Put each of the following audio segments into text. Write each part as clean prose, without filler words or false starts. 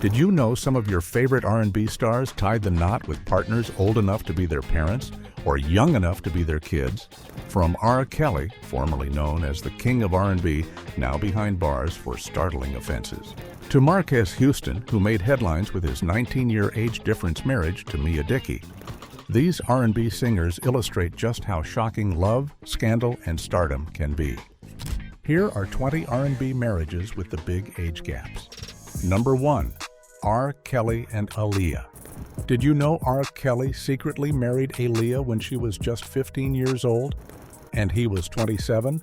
Did you know some of your favorite R&B stars tied the knot with partners old enough to be their parents or young enough to be their kids? From R. Kelly, formerly known as the King of R&B, now behind bars for startling offenses, to Marques Houston, who made headlines with his 19-year age difference marriage to Miya Dickey. These R&B singers illustrate just how shocking love, scandal, and stardom can be. Here are 20 R&B marriages with the big age gaps. Number 1. R. Kelly and Aaliyah. Did you know R. Kelly secretly married Aaliyah when she was just 15 years old? And he was 27?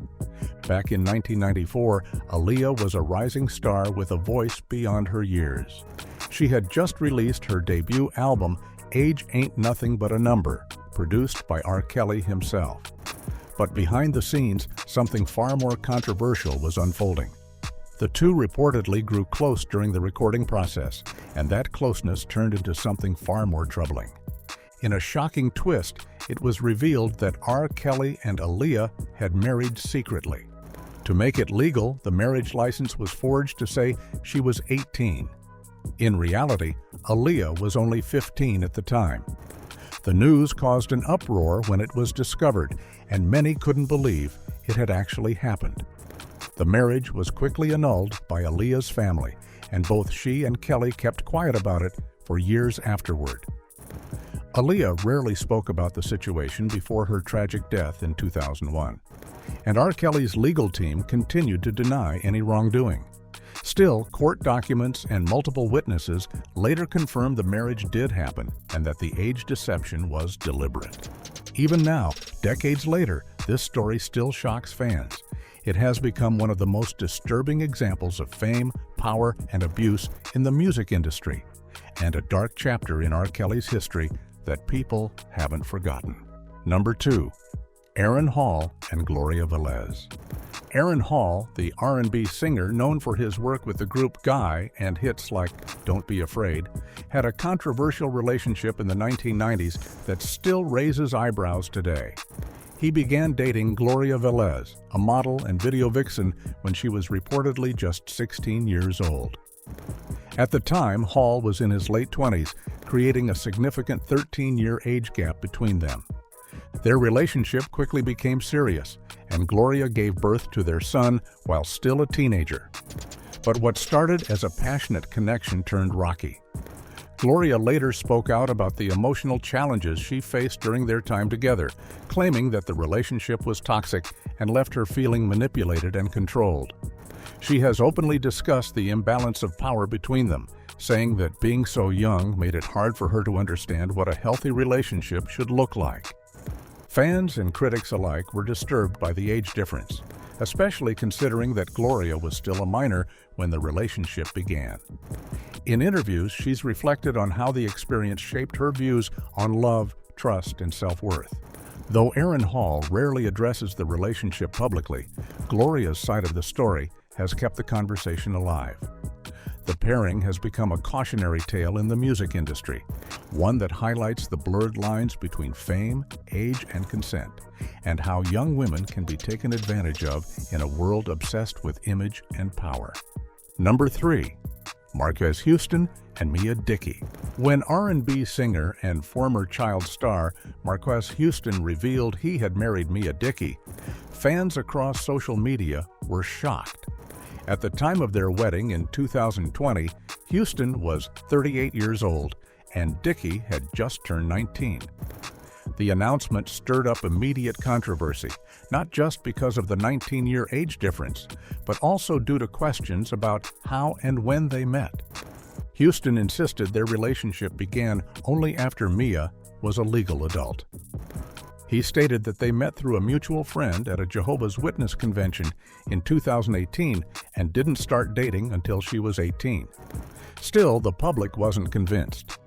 Back in 1994, Aaliyah was a rising star with a voice beyond her years. She had just released her debut album, Age Ain't Nothing But a Number, produced by R. Kelly himself. But behind the scenes, something far more controversial was unfolding. The two reportedly grew close during the recording process, and that closeness turned into something far more troubling. In a shocking twist, it was revealed that R. Kelly and Aaliyah had married secretly. To make it legal, the marriage license was forged to say she was 18. In reality, Aaliyah was only 15 at the time. The news caused an uproar when it was discovered, and many couldn't believe it had actually happened. The marriage was quickly annulled by Aaliyah's family, and both she and Kelly kept quiet about it for years afterward. Aaliyah rarely spoke about the situation before her tragic death in 2001, and R. Kelly's legal team continued to deny any wrongdoing. Still, court documents and multiple witnesses later confirmed the marriage did happen and that the age deception was deliberate. Even now, decades later, this story still shocks fans. It has become one of the most disturbing examples of fame, power, and abuse in the music industry, and a dark chapter in R. Kelly's history that people haven't forgotten. Number 2. Aaron Hall and Gloria Velez. Aaron Hall, the R&B singer known for his work with the group Guy and hits like Don't Be Afraid, had a controversial relationship in the 1990s that still raises eyebrows today. He began dating Gloria Velez, a model and video vixen, when she was reportedly just 16 years old. At the time, Hall was in his late 20s, creating a significant 13-year age gap between them. Their relationship quickly became serious, and Gloria gave birth to their son while still a teenager. But what started as a passionate connection turned rocky. Gloria later spoke out about the emotional challenges she faced during their time together, claiming that the relationship was toxic and left her feeling manipulated and controlled. She has openly discussed the imbalance of power between them, saying that being so young made it hard for her to understand what a healthy relationship should look like. Fans and critics alike were disturbed by the age difference, especially considering that Gloria was still a minor when the relationship began. In interviews, she's reflected on how the experience shaped her views on love, trust, and self-worth. Though Aaron Hall rarely addresses the relationship publicly, Gloria's side of the story has kept the conversation alive. The pairing has become a cautionary tale in the music industry, one that highlights the blurred lines between fame, age, and consent, and how young women can be taken advantage of in a world obsessed with image and power. Number 3. Marques Houston and Miya Dickey. When R&B singer and former child star Marques Houston revealed he had married Miya Dickey, fans across social media were shocked. At the time of their wedding in 2020, Houston was 38 years old and Dickey had just turned 19. The announcement stirred up immediate controversy, not just because of the 19-year age difference, but also due to questions about how and when they met. Houston insisted their relationship began only after Miya was a legal adult. He stated that they met through a mutual friend at a Jehovah's Witness convention in 2018 and didn't start dating until she was 18. Still, the public wasn't convinced.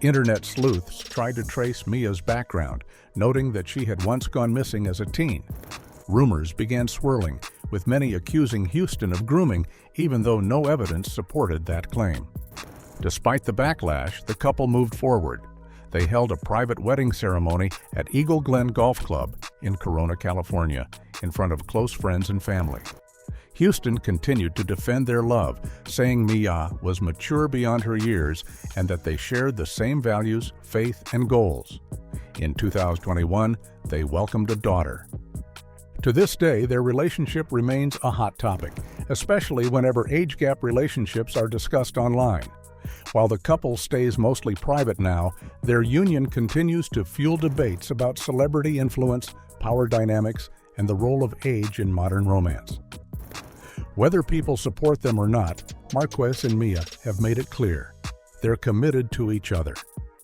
Internet sleuths tried to trace Miya's background, noting that she had once gone missing as a teen. Rumors began swirling, with many accusing Houston of grooming, even though no evidence supported that claim. Despite the backlash, the couple moved forward. They held a private wedding ceremony at Eagle Glen Golf Club in Corona, California, in front of close friends and family. Houston continued to defend their love, saying Miya was mature beyond her years and that they shared the same values, faith, and goals. In 2021, they welcomed a daughter. To this day, their relationship remains a hot topic, especially whenever age gap relationships are discussed online. While the couple stays mostly private now, their union continues to fuel debates about celebrity influence, power dynamics, and the role of age in modern romance. Whether people support them or not, Marques and Miya have made it clear. They're committed to each other.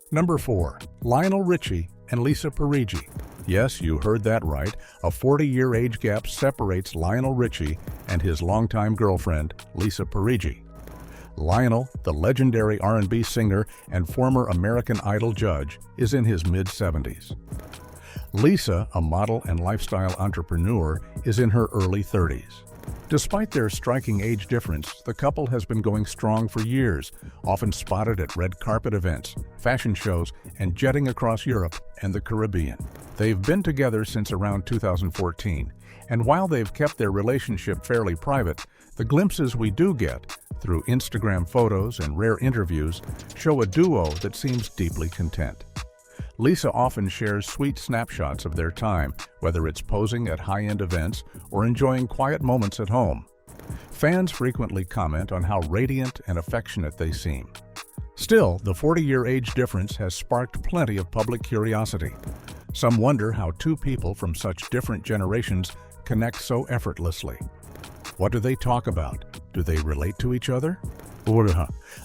Number 4. Lionel Richie and Lisa Parigi. Yes, you heard that right. A 40-year age gap separates Lionel Richie and his longtime girlfriend, Lisa Parigi. Lionel, the legendary R&B singer and former American Idol judge, is in his mid-70s. Lisa, a model and lifestyle entrepreneur, is in her early 30s. Despite their striking age difference, the couple has been going strong for years, often spotted at red carpet events, fashion shows, and jetting across Europe and the Caribbean. They've been together since around 2014, and while they've kept their relationship fairly private, the glimpses we do get, through Instagram photos and rare interviews, show a duo that seems deeply content. Lisa often shares sweet snapshots of their time, whether it's posing at high-end events or enjoying quiet moments at home. Fans frequently comment on how radiant and affectionate they seem. Still, the 40-year age difference has sparked plenty of public curiosity. Some wonder how two people from such different generations connect so effortlessly. What do they talk about? Do they relate to each other?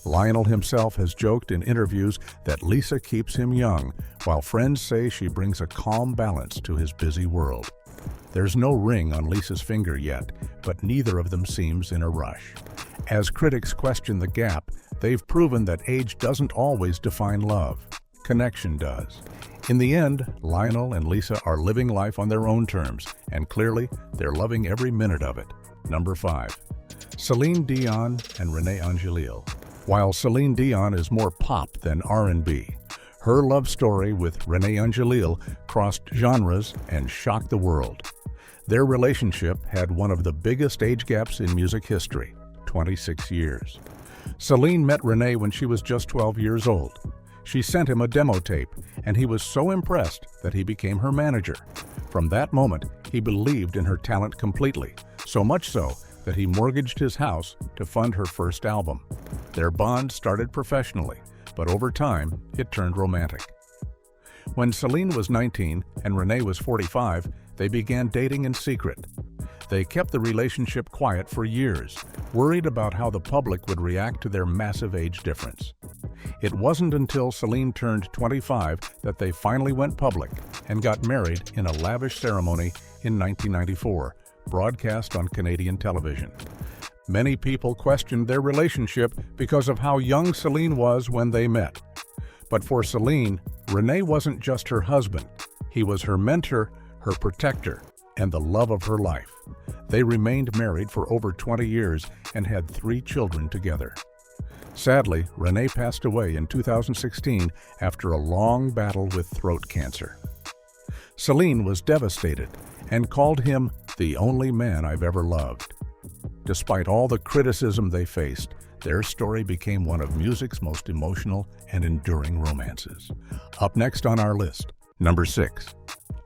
Lionel himself has joked in interviews that Lisa keeps him young, while friends say she brings a calm balance to his busy world. There's no ring on Lisa's finger yet, but neither of them seems in a rush. As critics question the gap, they've proven that age doesn't always define love. Connection does. In the end, Lionel and Lisa are living life on their own terms, and clearly, they're loving every minute of it. Number 5. Celine Dion and Renee Angelil. While Celine Dion is more pop than R&B, her love story with Renee Angelil crossed genres and shocked the world. Their relationship had one of the biggest age gaps in music history, 26 years. Celine met Renee when she was just 12 years old. She sent him a demo tape, and he was so impressed that he became her manager. From that moment, he believed in her talent completely, so much so that he mortgaged his house to fund her first album. Their bond started professionally, but over time, it turned romantic. When Celine was 19 and Renee was 45, they began dating in secret. They kept the relationship quiet for years, worried about how the public would react to their massive age difference. It wasn't until Celine turned 25 that they finally went public and got married in a lavish ceremony in 1994, broadcast on Canadian television. Many people questioned their relationship because of how young Celine was when they met. But for Celine, Renee wasn't just her husband. He was her mentor, her protector, and the love of her life. They remained married for over 20 years and had 3 children together. Sadly, Renee passed away in 2016 after a long battle with throat cancer. Celine was devastated and called him the only man I've ever loved. Despite all the criticism they faced, their story became one of music's most emotional and enduring romances. Up next on our list, number 6,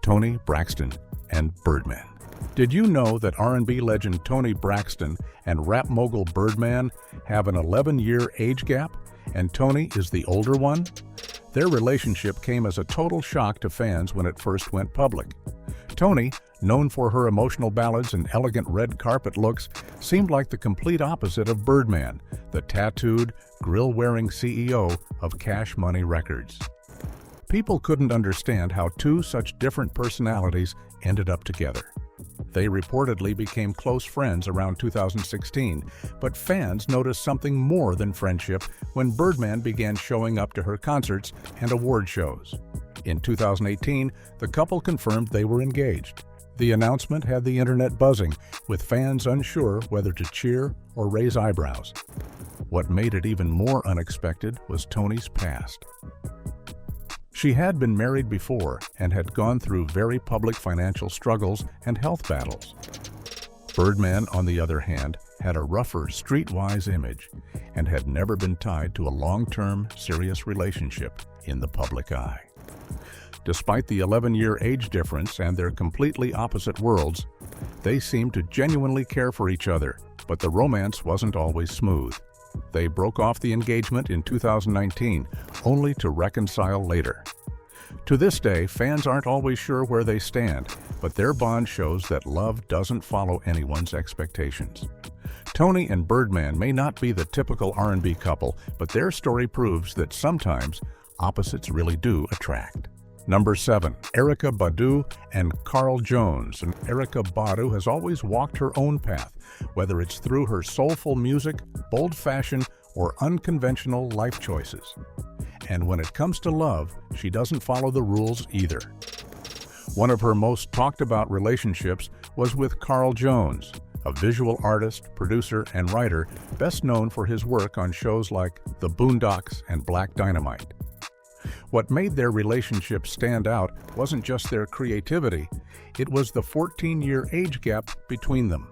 Toni Braxton and Birdman. Did you know that R&B legend Toni Braxton and rap mogul Birdman have an 11-year age gap, and Toni is the older one? Their relationship came as a total shock to fans when it first went public. Toni, known for her emotional ballads and elegant red carpet looks, seemed like the complete opposite of Birdman, the tattooed, grill-wearing CEO of Cash Money Records. People couldn't understand how two such different personalities ended up together. They reportedly became close friends around 2016, but fans noticed something more than friendship when Birdman began showing up to her concerts and award shows. In 2018, the couple confirmed they were engaged. The announcement had the internet buzzing, with fans unsure whether to cheer or raise eyebrows. What made it even more unexpected was Toni's past. She had been married before and had gone through very public financial struggles and health battles. Birdman, on the other hand, had a rougher, streetwise image and had never been tied to a long-term, serious relationship in the public eye. Despite the 11-year age difference and their completely opposite worlds, they seemed to genuinely care for each other, but the romance wasn't always smooth. They broke off the engagement in 2019, only to reconcile later. To this day, fans aren't always sure where they stand, but their bond shows that love doesn't follow anyone's expectations. Tony and Birdman may not be the typical R&B couple, but their story proves that sometimes opposites really do attract. Number 7. Erykah Badu and Carl Jones. And Erykah Badu has always walked her own path, whether it's through her soulful music, bold fashion, or unconventional life choices. And when it comes to love, she doesn't follow the rules either. One of her most talked about relationships was with Carl Jones, a visual artist, producer, and writer best known for his work on shows like The Boondocks and Black Dynamite. What made their relationship stand out wasn't just their creativity, it was the 14-year age gap between them.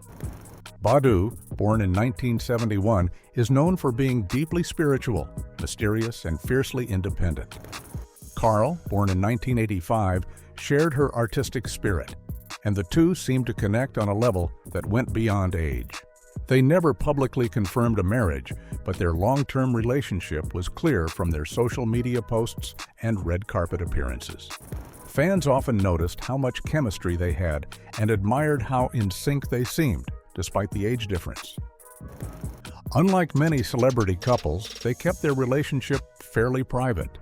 Badu, born in 1971, is known for being deeply spiritual, mysterious, and fiercely independent. Carl, born in 1985, shared her artistic spirit, and the two seemed to connect on a level that went beyond age. They never publicly confirmed a marriage, but their long-term relationship was clear from their social media posts and red carpet appearances. Fans often noticed how much chemistry they had and admired how in sync they seemed, despite the age difference. Unlike many celebrity couples, they kept their relationship fairly private.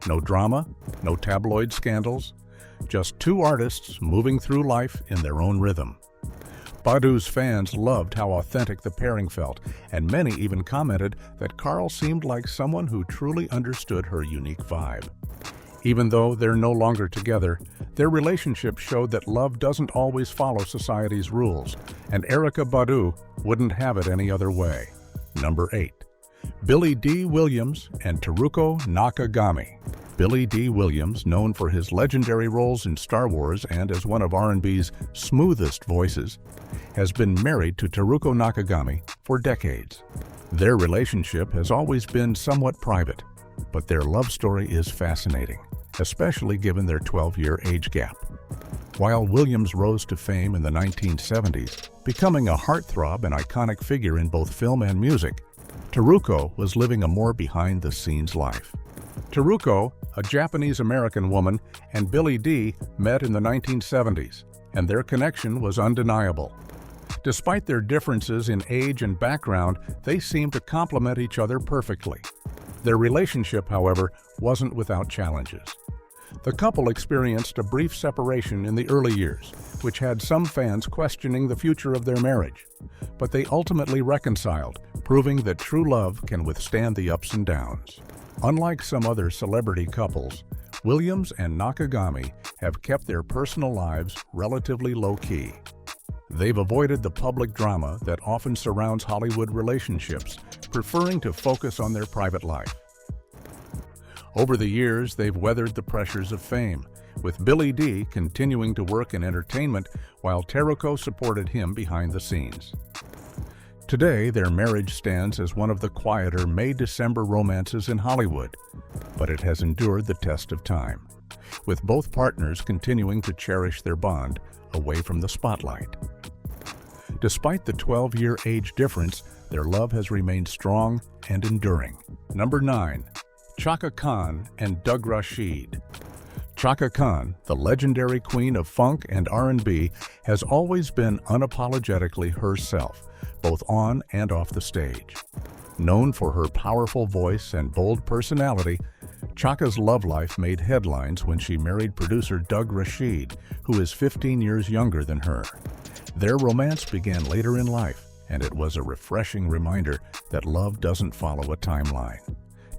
No drama, no tabloid scandals, just two artists moving through life in their own rhythm. Badu's fans loved how authentic the pairing felt, and many even commented that Carl seemed like someone who truly understood her unique vibe. Even though they're no longer together, their relationship showed that love doesn't always follow society's rules, and Erykah Badu wouldn't have it any other way. Number 8. Billy Dee Williams and Teruko Nakagami. Billy Dee Williams, known for his legendary roles in Star Wars and as one of R&B's smoothest voices, has been married to Teruko Nakagami for decades. Their relationship has always been somewhat private, but their love story is fascinating, especially given their 12-year age gap. While Williams rose to fame in the 1970s, becoming a heartthrob and iconic figure in both film and music, Teruko was living a more behind-the-scenes life. Teruko, a Japanese-American woman, and Billy Dee met in the 1970s, and their connection was undeniable. Despite their differences in age and background, they seemed to complement each other perfectly. Their relationship, however, wasn't without challenges. The couple experienced a brief separation in the early years, which had some fans questioning the future of their marriage. But they ultimately reconciled, proving that true love can withstand the ups and downs. Unlike some other celebrity couples, Williams and Nakagami have kept their personal lives relatively low-key. They've avoided the public drama that often surrounds Hollywood relationships, preferring to focus on their private life. Over the years, they've weathered the pressures of fame, with Billy Dee continuing to work in entertainment while Teruko supported him behind the scenes. Today, their marriage stands as one of the quieter May-December romances in Hollywood, but it has endured the test of time, with both partners continuing to cherish their bond away from the spotlight. Despite the 12-year age difference, their love has remained strong and enduring. Number 9. Chaka Khan and Doug Rashid. Chaka Khan, the legendary queen of funk and R&B, has always been unapologetically herself, both on and off the stage. Known for her powerful voice and bold personality, Chaka's love life made headlines when she married producer Doug Rashid, who is 15 years younger than her. Their romance began later in life, and it was a refreshing reminder that love doesn't follow a timeline.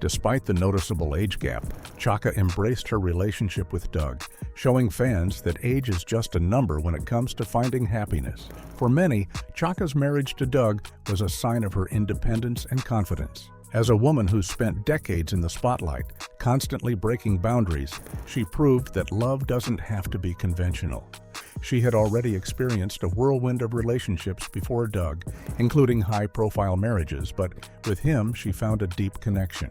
Despite the noticeable age gap, Chaka embraced her relationship with Doug, showing fans that age is just a number when it comes to finding happiness. For many, Chaka's marriage to Doug was a sign of her independence and confidence. As a woman who spent decades in the spotlight, constantly breaking boundaries, she proved that love doesn't have to be conventional. She had already experienced a whirlwind of relationships before Doug, including high-profile marriages, but with him she found a deep connection.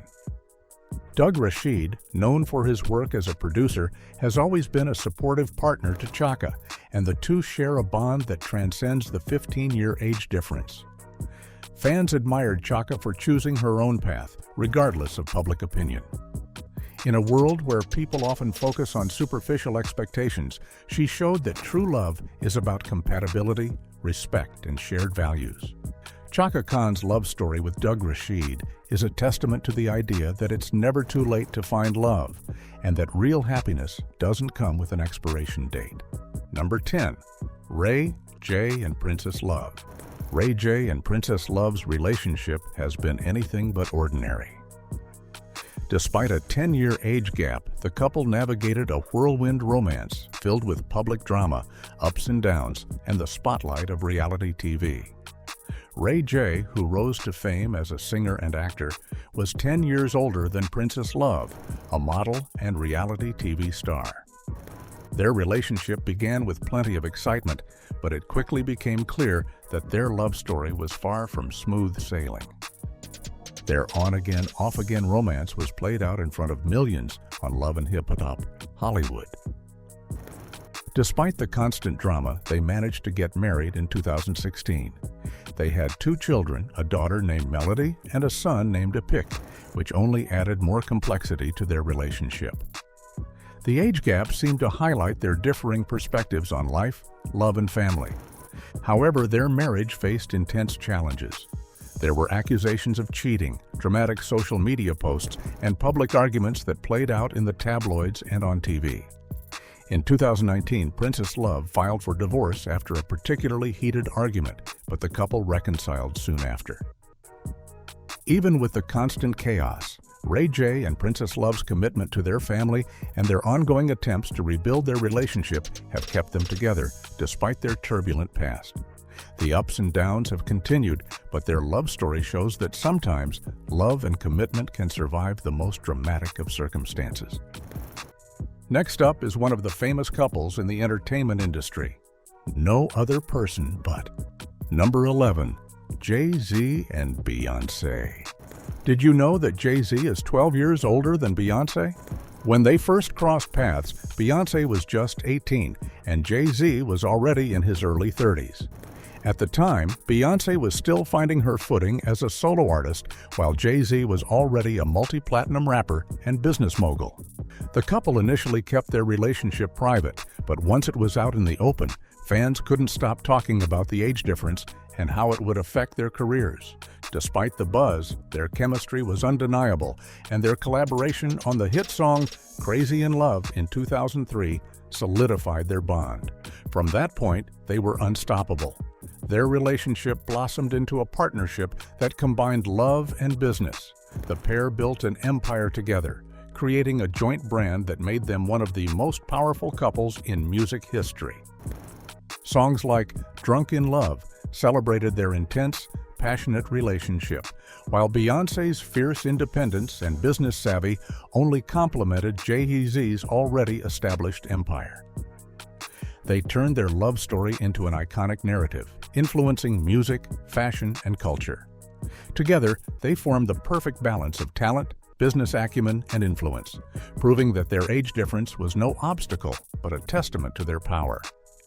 Doug Rashid, known for his work as a producer, has always been a supportive partner to Chaka, and the two share a bond that transcends the 15-year age difference. Fans admired Chaka for choosing her own path, regardless of public opinion. In a world where people often focus on superficial expectations, she showed that true love is about compatibility, respect, and shared values. Chaka Khan's love story with Doug Rashid is a testament to the idea that it's never too late to find love, and that real happiness doesn't come with an expiration date. Number 10. Ray, J, and Princess Love. Ray J and Princess Love's relationship has been anything but ordinary. Despite a 10-year age gap, the couple navigated a whirlwind romance filled with public drama, ups and downs, and the spotlight of reality TV. Ray J, who rose to fame as a singer and actor, was 10 years older than Princess Love, a model and reality TV star. Their relationship began with plenty of excitement, but it quickly became clear that their love story was far from smooth sailing. Their on-again, off-again romance was played out in front of millions on Love and Hip Hop Hollywood. Despite the constant drama, they managed to get married in 2016. They had 2 children, a daughter named Melody and a son named Epic, which only added more complexity to their relationship. The age gap seemed to highlight their differing perspectives on life, love, and family. However, their marriage faced intense challenges. There were accusations of cheating, dramatic social media posts, and public arguments that played out in the tabloids and on TV. In 2019, Princess Love filed for divorce after a particularly heated argument, but the couple reconciled soon after. Even with the constant chaos, Ray J and Princess Love's commitment to their family and their ongoing attempts to rebuild their relationship have kept them together, despite their turbulent past. The ups and downs have continued, but their love story shows that sometimes love and commitment can survive the most dramatic of circumstances. Next up is one of the famous couples in the entertainment industry. No other person but number 11, Jay-Z and Beyoncé. Did you know that Jay-Z is 12 years older than Beyoncé? When they first crossed paths, Beyoncé was just 18, and Jay-Z was already in his early 30s. At the time, Beyoncé was still finding her footing as a solo artist, while Jay-Z was already a multi-platinum rapper and business mogul. The couple initially kept their relationship private, but once it was out in the open, fans couldn't stop talking about the age difference and how it would affect their careers. Despite the buzz, their chemistry was undeniable, and their collaboration on the hit song Crazy in Love in 2003 solidified their bond. From that point, they were unstoppable. Their relationship blossomed into a partnership that combined love and business. The pair built an empire together, creating a joint brand that made them one of the most powerful couples in music history. Songs like Drunk in Love celebrated their intense, passionate relationship, while Beyoncé's fierce independence and business savvy only complemented Jay-Z's already established empire. They turned their love story into an iconic narrative, influencing music, fashion, and culture. Together, they formed the perfect balance of talent, business acumen, and influence, proving that their age difference was no obstacle, but a testament to their power.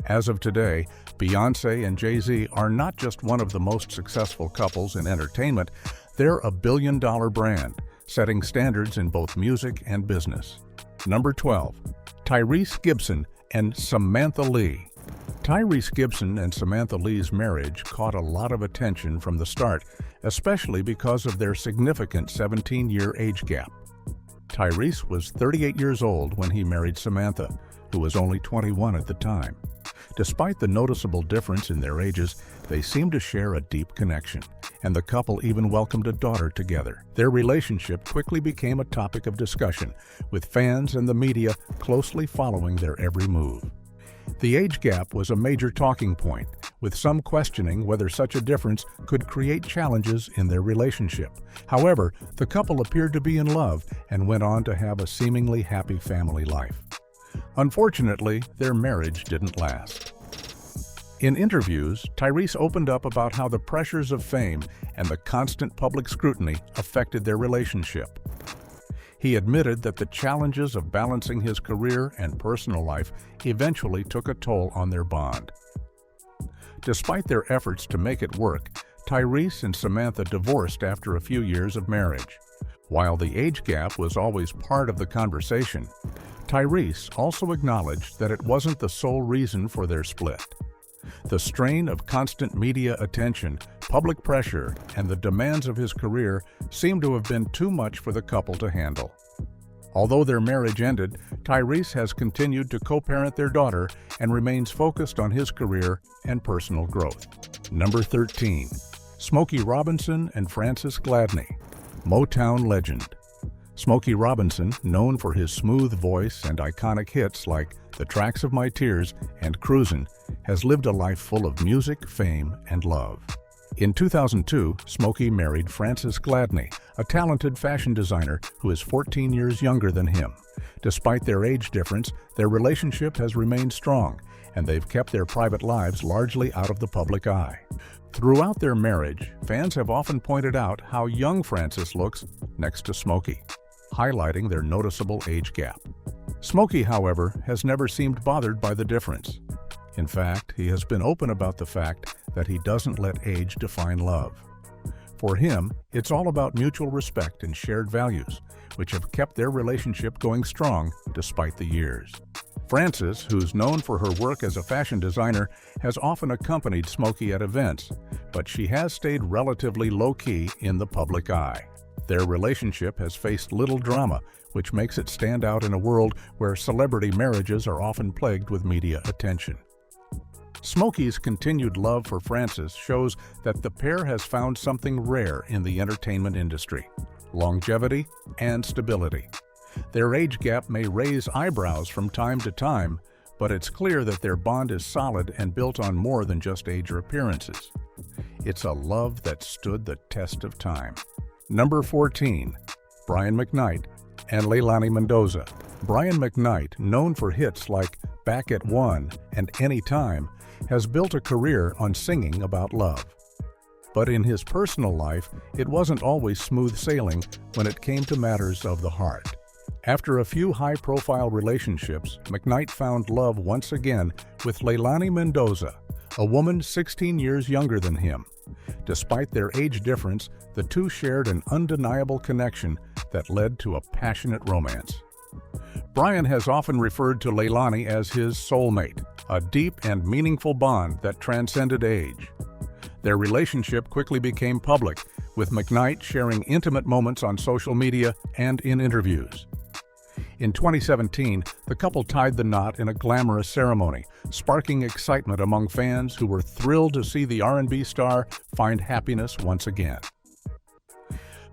As of today, Beyoncé and Jay-Z are not just one of the most successful couples in entertainment, they're a billion-dollar brand, setting standards in both music and business. Number 12. Tyrese Gibson and Samantha Lee. Tyrese Gibson and Samantha Lee's marriage caught a lot of attention from the start, especially because of their significant 17-year age gap. Tyrese was 38 years old when he married Samantha, who was only 21 at the time. Despite the noticeable difference in their ages, they seemed to share a deep connection, and the couple even welcomed a daughter together. Their relationship quickly became a topic of discussion, with fans and the media closely following their every move. The age gap was a major talking point, with some questioning whether such a difference could create challenges in their relationship. However, the couple appeared to be in love and went on to have a seemingly happy family life. Unfortunately, their marriage didn't last. In interviews, Tyrese opened up about how the pressures of fame and the constant public scrutiny affected their relationship. He admitted that the challenges of balancing his career and personal life eventually took a toll on their bond. Despite their efforts to make it work, Tyrese and Samantha divorced after a few years of marriage. While the age gap was always part of the conversation, Tyrese also acknowledged that it wasn't the sole reason for their split. The strain of constant media attention, public pressure, and the demands of his career seemed to have been too much for the couple to handle. Although their marriage ended, Tyrese has continued to co-parent their daughter and remains focused on his career and personal growth. Number 13. Smokey Robinson and Frances Gladney, Motown legend. Smokey Robinson, known for his smooth voice and iconic hits like The Tracks of My Tears and Cruisin', has lived a life full of music, fame, and love. In 2002, Smokey married Frances Gladney, a talented fashion designer who is 14 years younger than him. Despite their age difference, their relationship has remained strong, and they've kept their private lives largely out of the public eye. Throughout their marriage, fans have often pointed out how young Frances looks next to Smokey, highlighting their noticeable age gap. Smokey, however, has never seemed bothered by the difference. In fact, he has been open about the fact that he doesn't let age define love. For him, it's all about mutual respect and shared values, which have kept their relationship going strong despite the years. Frances, who's known for her work as a fashion designer, has often accompanied Smokey at events, but she has stayed relatively low-key in the public eye. Their relationship has faced little drama, which makes it stand out in a world where celebrity marriages are often plagued with media attention. Smokey's continued love for Frances shows that the pair has found something rare in the entertainment industry: longevity and stability. Their age gap may raise eyebrows from time to time, but it's clear that their bond is solid and built on more than just age or appearances. It's a love that stood the test of time. Number 14. Brian McKnight and Leilani Mendoza. Brian McKnight, known for hits like Back at One and Anytime, has built a career on singing about love. But in his personal life, it wasn't always smooth sailing when it came to matters of the heart. After a few high-profile relationships, McKnight found love once again with Leilani Mendoza, a woman 16 years younger than him. Despite their age difference, the two shared an undeniable connection that led to a passionate romance. Brian has often referred to Leilani as his soulmate, a deep and meaningful bond that transcended age. Their relationship quickly became public, with McKnight sharing intimate moments on social media and in interviews. In 2017, the couple tied the knot in a glamorous ceremony, sparking excitement among fans who were thrilled to see the R&B star find happiness once again.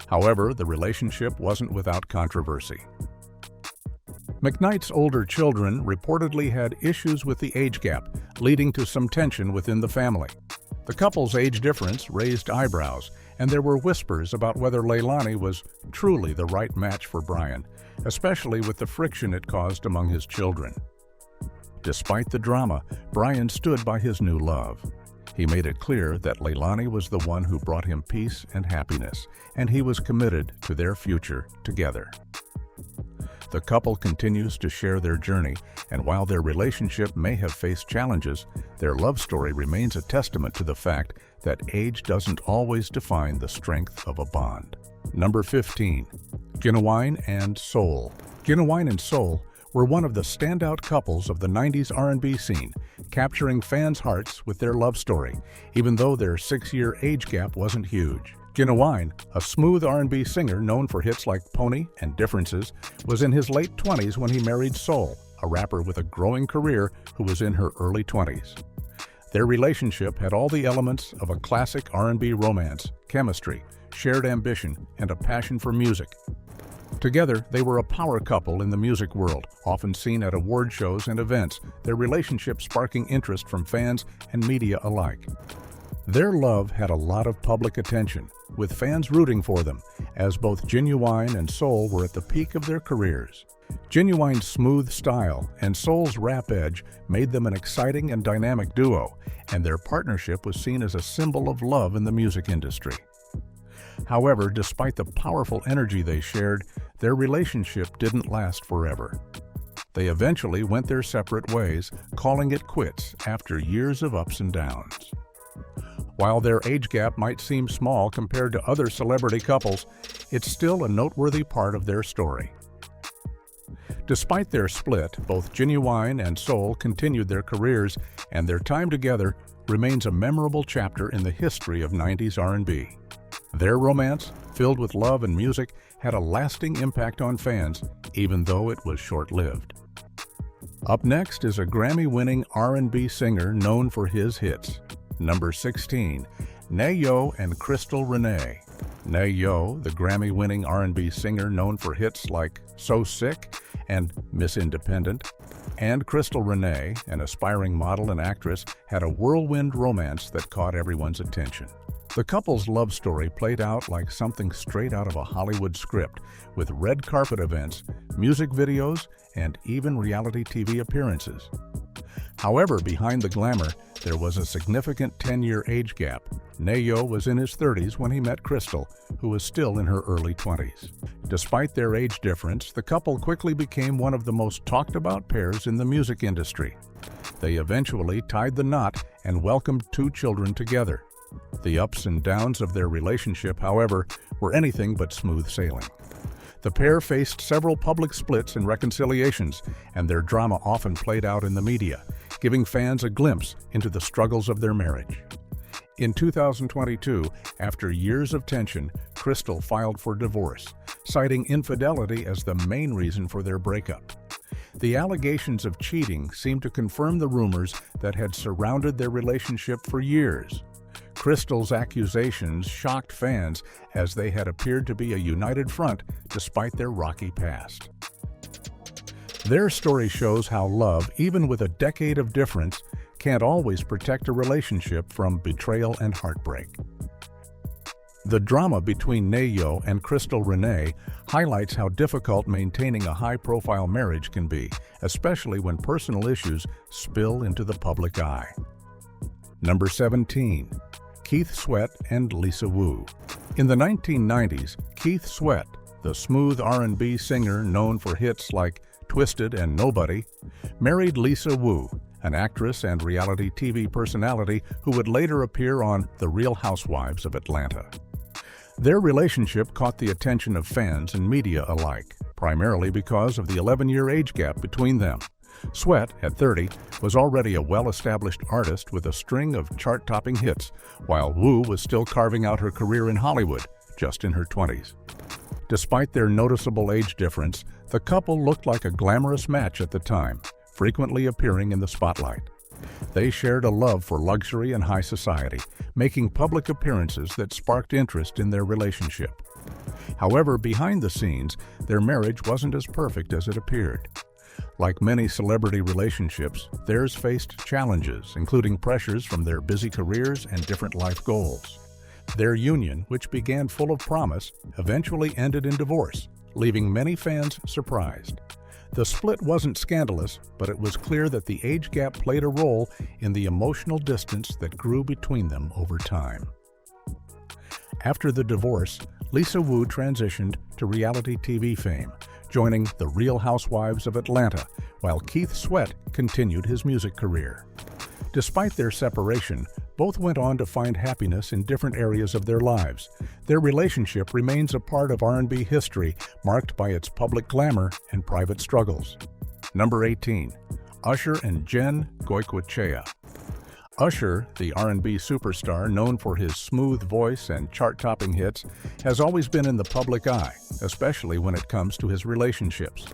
However, the relationship wasn't without controversy. McKnight's older children reportedly had issues with the age gap, leading to some tension within the family. The couple's age difference raised eyebrows, and there were whispers about whether Leilani was truly the right match for Brian, especially with the friction it caused among his children. Despite the drama, Brian stood by his new love. He made it clear that Leilani was the one who brought him peace and happiness, and he was committed to their future together. The couple continues to share their journey, and while their relationship may have faced challenges, their love story remains a testament to the fact that age doesn't always define the strength of a bond. Number 15. Ginuwine and Soul. Ginuwine and Soul were one of the standout couples of the 90s R&B scene, capturing fans' hearts with their love story, even though their 6-year age gap wasn't huge. Ginuwine, a smooth R&B singer known for hits like Pony and Differences, was in his late 20s when he married Soul, a rapper with a growing career who was in her early 20s. Their relationship had all the elements of a classic R&B romance: chemistry, shared ambition, and a passion for music. Together, they were a power couple in the music world, often seen at award shows and events, their relationship sparking interest from fans and media alike. Their love had a lot of public attention, with fans rooting for them, as both Ginuwine and Soul were at the peak of their careers. Ginuwine's smooth style and Soul's rap edge made them an exciting and dynamic duo, and their partnership was seen as a symbol of love in the music industry. However, despite the powerful energy they shared, their relationship didn't last forever. They eventually went their separate ways, calling it quits after years of ups and downs. While their age gap might seem small compared to other celebrity couples, it's still a noteworthy part of their story. Despite their split, both Ginuwine and Soul continued their careers, and their time together remains a memorable chapter in the history of 90s R&B. Their romance, filled with love and music, had a lasting impact on fans, even though it was short-lived. Up next is a Grammy-winning R&B singer known for his hits. Number 16, Ne-Yo and Crystal Renee. Ne-Yo, the Grammy-winning R&B singer known for hits like So Sick and Miss Independent, and Crystal Renee, an aspiring model and actress, had a whirlwind romance that caught everyone's attention. The couple's love story played out like something straight out of a Hollywood script, with red carpet events, music videos, and even reality TV appearances. However, behind the glamour, there was a significant 10-year age gap. Ne-Yo was in his 30s when he met Crystal, who was still in her early 20s. Despite their age difference, the couple quickly became one of the most talked-about pairs in the music industry. They eventually tied the knot and welcomed 2 children together. The ups and downs of their relationship, however, were anything but smooth sailing. The pair faced several public splits and reconciliations, and their drama often played out in the media, giving fans a glimpse into the struggles of their marriage. In 2022, after years of tension, Crystal filed for divorce, citing infidelity as the main reason for their breakup. The allegations of cheating seemed to confirm the rumors that had surrounded their relationship for years. Crystal's accusations shocked fans, as they had appeared to be a united front despite their rocky past. Their story shows how love, even with a decade of difference, can't always protect a relationship from betrayal and heartbreak. The drama between Ne-Yo and Crystal Renee highlights how difficult maintaining a high-profile marriage can be, especially when personal issues spill into the public eye. Number 17. Keith Sweat and Lisa Wu. In the 1990s, Keith Sweat, the smooth R&B singer known for hits like Twisted and Nobody, married Lisa Wu, an actress and reality TV personality who would later appear on The Real Housewives of Atlanta. Their relationship caught the attention of fans and media alike, primarily because of the 11-year age gap between them. Sweat, at 30, was already a well-established artist with a string of chart-topping hits, while Wu was still carving out her career in Hollywood, just in her 20s. Despite their noticeable age difference, the couple looked like a glamorous match at the time, frequently appearing in the spotlight. They shared a love for luxury and high society, making public appearances that sparked interest in their relationship. However, behind the scenes, their marriage wasn't as perfect as it appeared. Like many celebrity relationships, theirs faced challenges, including pressures from their busy careers and different life goals. Their union, which began full of promise, eventually ended in divorce, leaving many fans surprised. The split wasn't scandalous, but it was clear that the age gap played a role in the emotional distance that grew between them over time. After the divorce, Lisa Wu transitioned to reality TV fame, joining The Real Housewives of Atlanta, while Keith Sweat continued his music career. Despite their separation, both went on to find happiness in different areas of their lives. Their relationship remains a part of R&B history, marked by its public glamour and private struggles. Number 18. Usher and Jen Goicoechea. Usher, the R&B superstar known for his smooth voice and chart-topping hits, has always been in the public eye, especially when it comes to his relationships.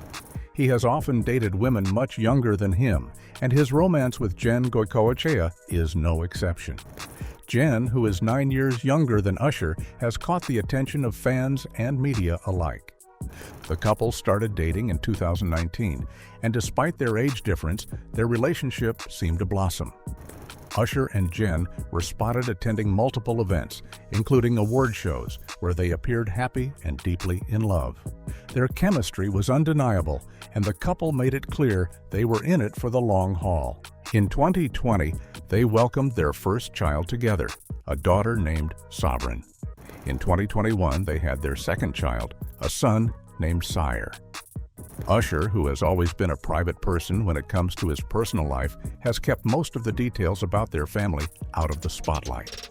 He has often dated women much younger than him, and his romance with Jen Goicoechea is no exception. Jen, who is 9 years younger than Usher, has caught the attention of fans and media alike. The couple started dating in 2019, and despite their age difference, their relationship seemed to blossom. Usher and Jen were spotted attending multiple events, including award shows, where they appeared happy and deeply in love. Their chemistry was undeniable, and the couple made it clear they were in it for the long haul. In 2020, they welcomed their first child together, a daughter named Sovereign. In 2021, they had their second child, a son named Sire. Usher, who has always been a private person when it comes to his personal life, has kept most of the details about their family out of the spotlight.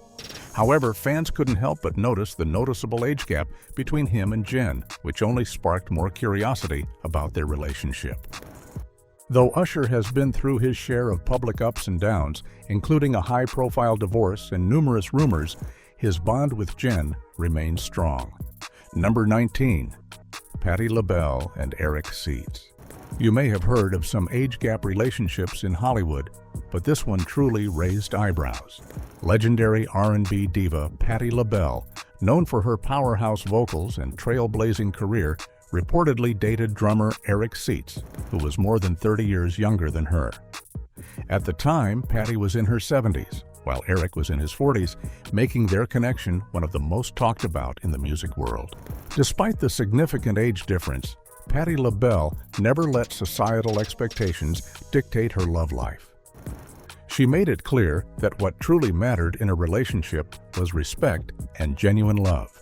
However, fans couldn't help but notice the noticeable age gap between him and Jen, which only sparked more curiosity about their relationship. Though Usher has been through his share of public ups and downs, including a high-profile divorce and numerous rumors, his bond with Jen remains strong. Number 19. Patti LaBelle and Eric Seitz. You may have heard of some age gap relationships in Hollywood, but this one truly raised eyebrows. Legendary R&B diva Patti LaBelle, known for her powerhouse vocals and trailblazing career, reportedly dated drummer Eric Seitz, who was more than 30 years younger than her. At the time, Patti was in her 70s, while Eric was in his 40s, making their connection one of the most talked about in the music world. Despite the significant age difference, Patti LaBelle never let societal expectations dictate her love life. She made it clear that what truly mattered in a relationship was respect and genuine love,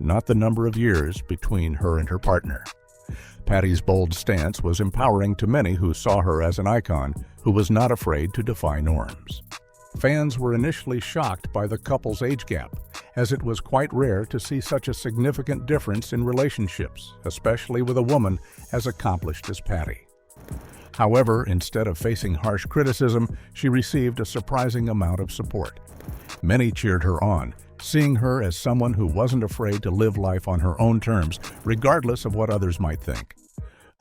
not the number of years between her and her partner. Patti's bold stance was empowering to many who saw her as an icon who was not afraid to defy norms. Fans were initially shocked by the couple's age gap, as it was quite rare to see such a significant difference in relationships, especially with a woman as accomplished as Patti. However, instead of facing harsh criticism, she received a surprising amount of support. Many cheered her on, seeing her as someone who wasn't afraid to live life on her own terms, regardless of what others might think.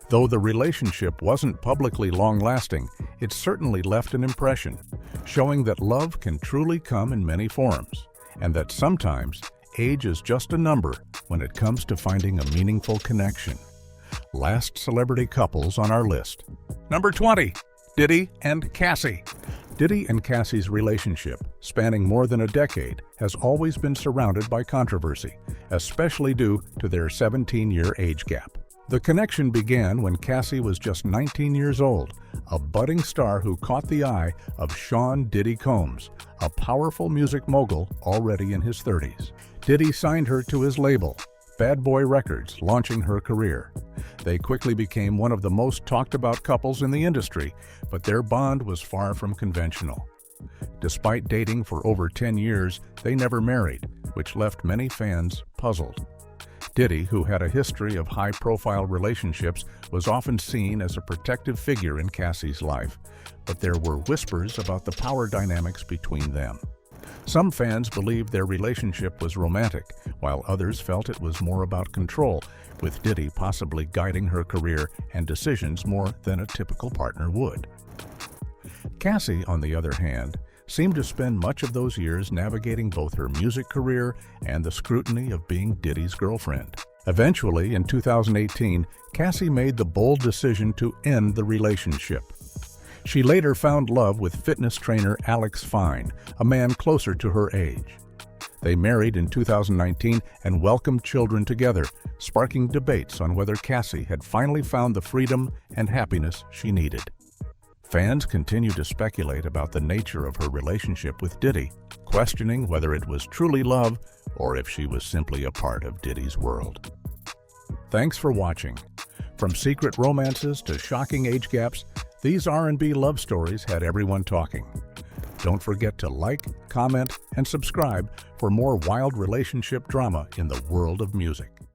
Though the relationship wasn't publicly long-lasting, it certainly left an impression, showing that love can truly come in many forms, and that sometimes age is just a number when it comes to finding a meaningful connection. Last celebrity couples on our list. Number 20. Diddy and Cassie. Diddy and Cassie's relationship, spanning more than a decade, has always been surrounded by controversy, especially due to their 17-year age gap. The connection began when Cassie was just 19 years old, a budding star who caught the eye of Sean Diddy Combs, a powerful music mogul already in his 30s. Diddy signed her to his label, Bad Boy Records, launching her career. They quickly became one of the most talked about couples in the industry, but their bond was far from conventional. Despite dating for over 10 years, they never married, which left many fans puzzled. Diddy, who had a history of high-profile relationships, was often seen as a protective figure in Cassie's life, but there were whispers about the power dynamics between them. Some fans believed their relationship was romantic, while others felt it was more about control, with Diddy possibly guiding her career and decisions more than a typical partner would. Cassie, on the other hand, seemed to spend much of those years navigating both her music career and the scrutiny of being Diddy's girlfriend. Eventually, in 2018, Cassie made the bold decision to end the relationship. She later found love with fitness trainer Alex Fine, a man closer to her age. They married in 2019 and welcomed children together, sparking debates on whether Cassie had finally found the freedom and happiness she needed. Fans continue to speculate about the nature of her relationship with Diddy, questioning whether it was truly love or if she was simply a part of Diddy's world. Thanks for watching. From secret romances to shocking age gaps, these R&B love stories had everyone talking. Don't forget to like, comment, and subscribe for more wild relationship drama in the world of music.